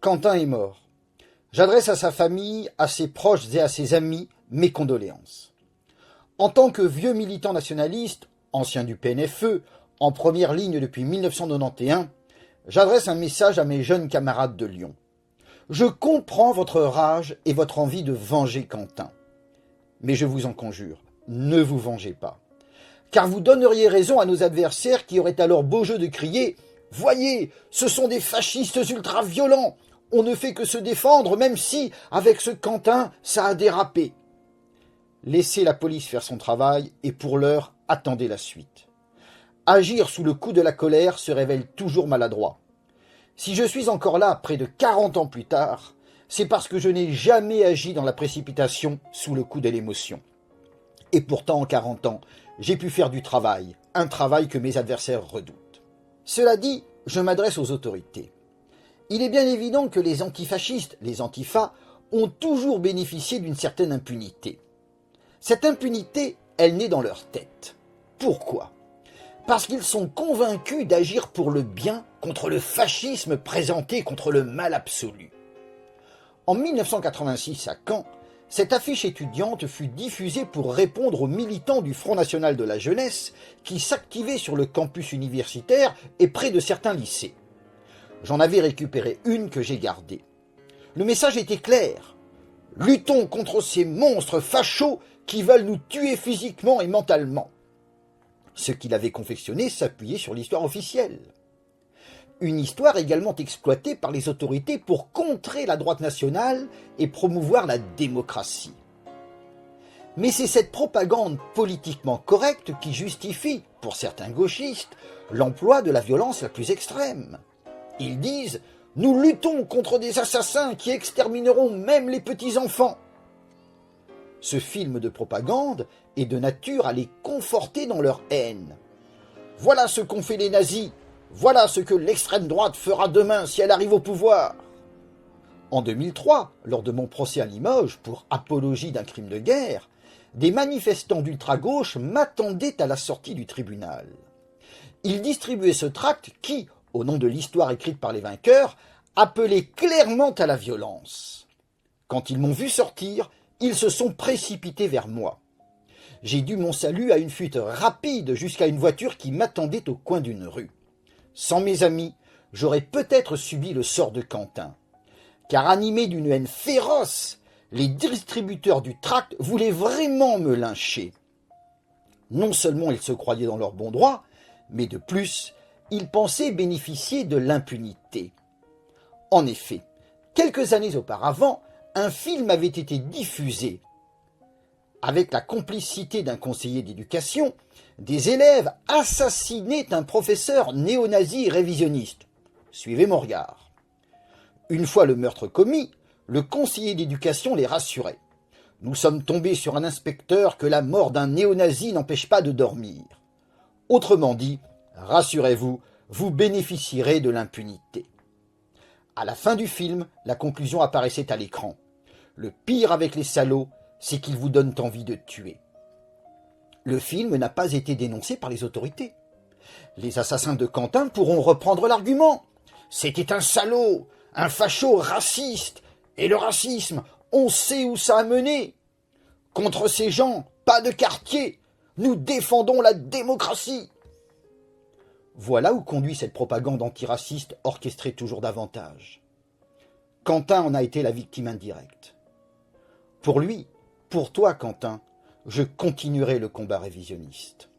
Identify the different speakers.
Speaker 1: Quentin est mort. J'adresse à sa famille, à ses proches et à ses amis mes condoléances. En tant que vieux militant nationaliste, ancien du PNFE, en première ligne depuis 1991, j'adresse un message à mes jeunes camarades de Lyon. Je comprends votre rage et votre envie de venger Quentin. Mais je vous en conjure, ne vous vengez pas. Car vous donneriez raison à nos adversaires qui auraient alors beau jeu de crier « Voyez, ce sont des fascistes ultra-violents, on ne fait que se défendre même si, avec ce Quentin, ça a dérapé. » Laissez la police faire son travail et pour l'heure, attendez la suite. Agir sous le coup de la colère se révèle toujours maladroit. Si je suis encore là près de 40 ans plus tard, c'est parce que je n'ai jamais agi dans la précipitation sous le coup de l'émotion. Et pourtant, en 40 ans, j'ai pu faire du travail, un travail que mes adversaires redoutent. Cela dit, je m'adresse aux autorités. Il est bien évident que les antifascistes, les antifas, ont toujours bénéficié d'une certaine impunité. Cette impunité, elle naît dans leur tête. Pourquoi ? Parce qu'ils sont convaincus d'agir pour le bien contre le fascisme présenté contre le mal absolu. En 1986 à Caen, cette affiche étudiante fut diffusée pour répondre aux militants du Front National de la Jeunesse qui s'activaient sur le campus universitaire et près de certains lycées. J'en avais récupéré une que j'ai gardée. Le message était clair. Luttons contre ces monstres fachos qui veulent nous tuer physiquement et mentalement. Ce qu'il avait confectionné s'appuyait sur l'histoire officielle. Une histoire également exploitée par les autorités pour contrer la droite nationale et promouvoir la démocratie. Mais c'est cette propagande politiquement correcte qui justifie, pour certains gauchistes, l'emploi de la violence la plus extrême. Ils disent « Nous luttons contre des assassins qui extermineront même les petits-enfants ». Ce film de propagande est de nature à les conforter dans leur haine. Voilà ce qu'ont fait les nazis, voilà ce que l'extrême droite fera demain si elle arrive au pouvoir. En 2003, lors de mon procès à Limoges pour apologie d'un crime de guerre, des manifestants d'ultra-gauche m'attendaient à la sortie du tribunal. Ils distribuaient ce tract qui, au nom de l'histoire écrite par les vainqueurs, appelait clairement à la violence. Quand ils m'ont vu sortir, ils se sont précipités vers moi. J'ai dû mon salut à une fuite rapide jusqu'à une voiture qui m'attendait au coin d'une rue. Sans mes amis, j'aurais peut-être subi le sort de Quentin. Car animés d'une haine féroce, les distributeurs du tract voulaient vraiment me lyncher. Non seulement ils se croyaient dans leur bon droit, mais de plus, ils pensaient bénéficier de l'impunité. En effet, quelques années auparavant, un film avait été diffusé. Avec la complicité d'un conseiller d'éducation, des élèves assassinaient un professeur néo-nazi révisionniste. Suivez mon regard. Une fois le meurtre commis, le conseiller d'éducation les rassurait. Nous sommes tombés sur un inspecteur que la mort d'un néo-nazi n'empêche pas de dormir. Autrement dit, rassurez-vous, vous bénéficierez de l'impunité. À la fin du film, la conclusion apparaissait à l'écran. Le pire avec les salauds, c'est qu'ils vous donnent envie de tuer. Le film n'a pas été dénoncé par les autorités. Les assassins de Quentin pourront reprendre l'argument. C'était un salaud, un facho raciste. Et le racisme, on sait où ça a mené. Contre ces gens, pas de quartier. Nous défendons la démocratie. Voilà où conduit cette propagande antiraciste orchestrée toujours davantage. Quentin en a été la victime indirecte. Pour lui, pour toi, Quentin, je continuerai le combat révisionniste.